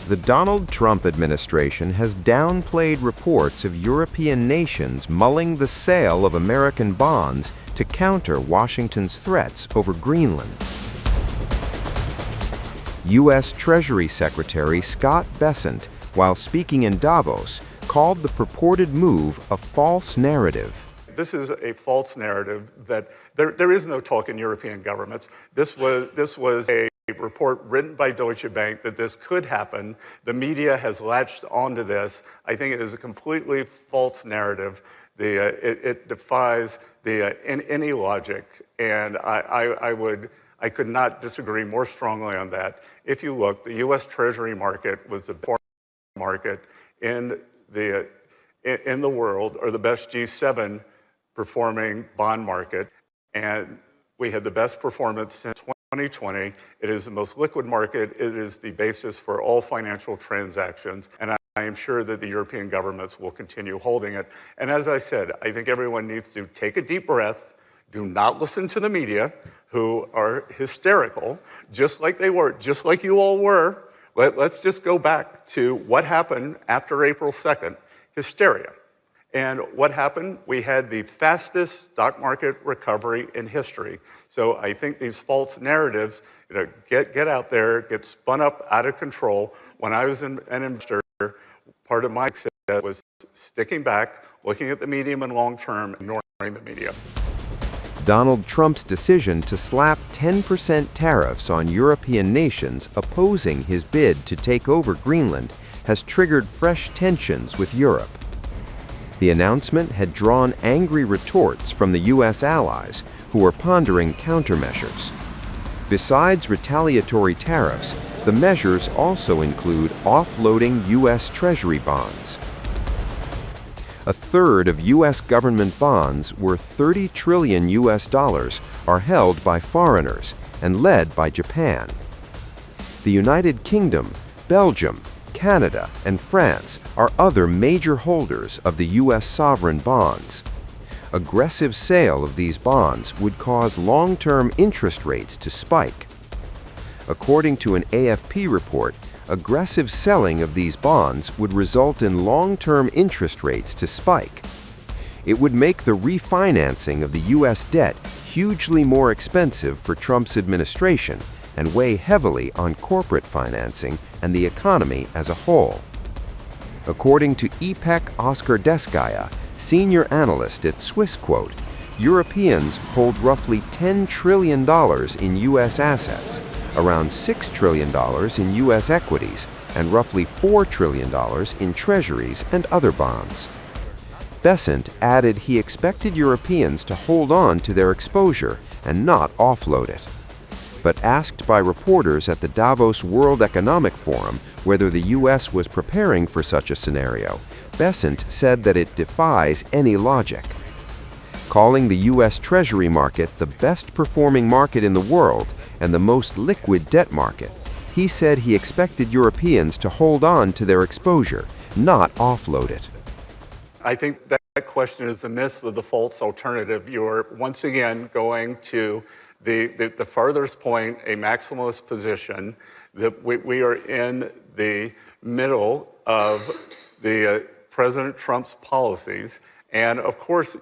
The Donald Trump administration has downplayed reports of European nations mulling the sale of American bonds to counter Washington's threats over Greenland. U.S. Treasury Secretary Scott Bessent, while speaking in Davos, called the purported move a false narrative. This is a false narrative that there is no talk in European governments. This was a report written by Deutsche Bank that this could happen. The media has latched onto this. I think it is a completely false narrative. It defies any logic, and I could not disagree more strongly on that. If you look, the U.S. Treasury market was the best market in the world, or the best G7 performing bond market, and we had the best performance since 2020. It is the most liquid market. It is the basis for all financial transactions, and I am sure that the European governments will continue holding it. And as I said, I think everyone needs to take a deep breath. Do not listen to the media, who are hysterical, just like they were, just like you all were. Let's just go back to what happened after April 2nd, hysteria. And what happened? We had the fastest stock market recovery in history. So I think these false narratives, get out there, get spun up out of control. When I was an investor, part of my success was sticking back, looking at the medium and long term, ignoring the media. Donald Trump's decision to slap 10% tariffs on European nations opposing his bid to take over Greenland has triggered fresh tensions with Europe. The announcement had drawn angry retorts from the U.S. allies, who were pondering countermeasures. Besides retaliatory tariffs, the measures also include offloading U.S. Treasury bonds. A third of U.S. government bonds worth $30 trillion are held by foreigners and led by Japan. The United Kingdom, Belgium, Canada, and France are other major holders of the U.S. sovereign bonds. Aggressive sale of these bonds would cause long-term interest rates to spike. According to an AFP report, aggressive selling of these bonds would result in long-term interest rates to spike. It would make the refinancing of the U.S. debt hugely more expensive for Trump's administration and weigh heavily on corporate financing and the economy as a whole. According to Ipek Oskardeskaya, senior analyst at Swissquote, Europeans hold roughly $10 trillion in U.S. assets, around $6 trillion in U.S. equities, and roughly $4 trillion in treasuries and other bonds. Bessent added he expected Europeans to hold on to their exposure and not offload it. But asked by reporters at the Davos World Economic Forum whether the U.S. was preparing for such a scenario, Bessent said that it defies any logic. Calling the U.S. Treasury market the best performing market in the world and the most liquid debt market, he said he expected Europeans to hold on to their exposure, not offload it. I think that question is the myth of the false alternative. You're once again going to the farthest point, a maximalist position, that we are in the middle of President Trump's policies. And of course,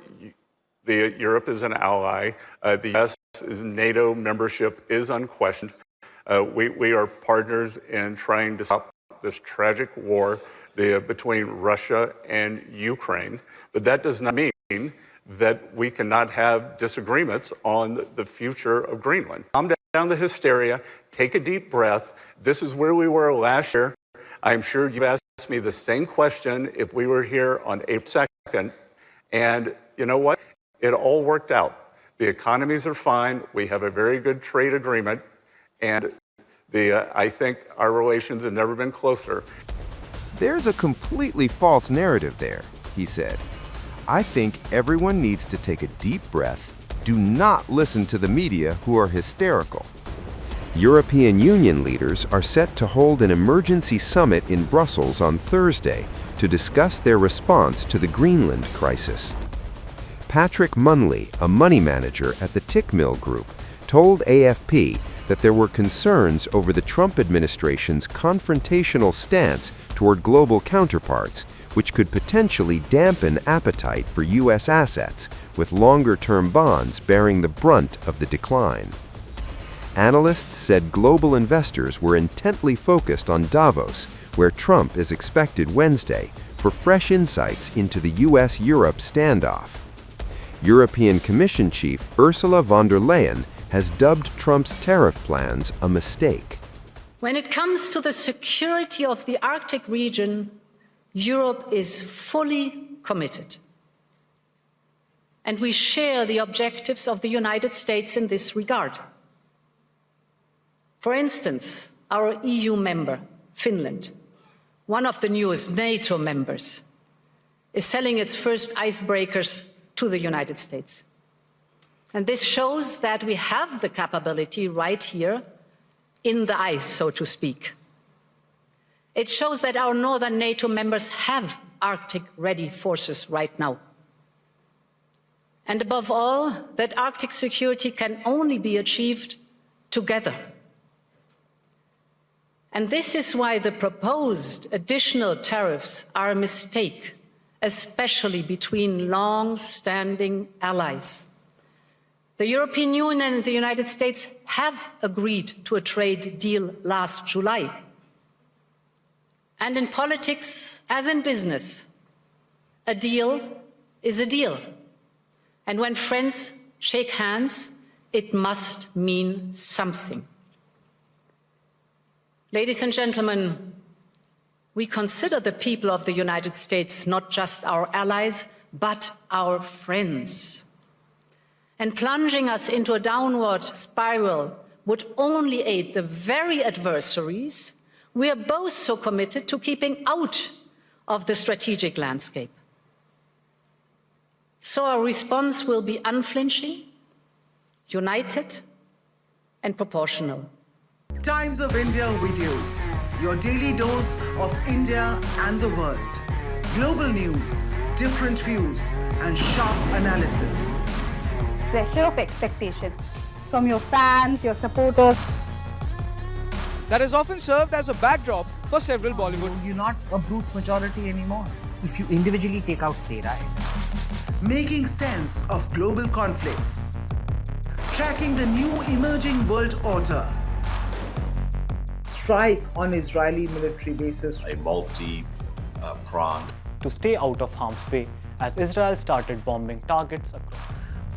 Europe is an ally. The U.S. NATO membership is unquestioned. We are partners in trying to stop this tragic war between Russia and Ukraine. But that does not mean that we cannot have disagreements on the future of Greenland. Calm down the hysteria, take a deep breath. This is where we were last year. I'm sure you asked me the same question if we were here on April 2nd. And you know what? It all worked out. The economies are fine. We have a very good trade agreement. And I think our relations have never been closer. There's a completely false narrative there, he said. I think everyone needs to take a deep breath. Do not listen to the media who are hysterical. European Union leaders are set to hold an emergency summit in Brussels on Thursday to discuss their response to the Greenland crisis. Patrick Munley, a money manager at the Tickmill Group, told AFP that there were concerns over the Trump administration's confrontational stance toward global counterparts, which could potentially dampen appetite for U.S. assets, with longer-term bonds bearing the brunt of the decline. Analysts said global investors were intently focused on Davos, where Trump is expected Wednesday, for fresh insights into the U.S.-Europe standoff. European Commission Chief Ursula von der Leyen has dubbed Trump's tariff plans a mistake. When it comes to the security of the Arctic region, Europe is fully committed. And we share the objectives of the United States in this regard. For instance, our EU member, Finland, one of the newest NATO members, is selling its first icebreakers to the United States. And this shows that we have the capability right here in the ice, so to speak. It shows that our northern NATO members have Arctic-ready forces right now. And above all, that Arctic security can only be achieved together. And this is why the proposed additional tariffs are a mistake, especially between long-standing allies. The European Union and the United States have agreed to a trade deal last July. And in politics, as in business, a deal is a deal. And when friends shake hands, it must mean something. Ladies and gentlemen, we consider the people of the United States not just our allies, but our friends. And plunging us into a downward spiral would only aid the very adversaries we are both so committed to keeping out of the strategic landscape. So our response will be unflinching, united, and proportional. Times of India videos, your daily dose of India and the world. Global news, different views, and sharp analysis. Pressure of expectation from your fans, your supporters. That has often served as a backdrop for several Bollywood. You're not a brute majority anymore. If you individually take out data. Making sense of global conflicts. Tracking the new emerging world order. Strike on Israeli military bases. A multi-pronged. To stay out of harm's way as Israel started bombing targets across.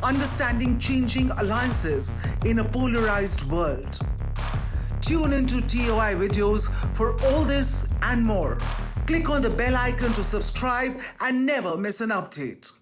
Understanding changing alliances in a polarized world. Tune into TOI videos for all this and more. Click on the bell icon to subscribe and never miss an update.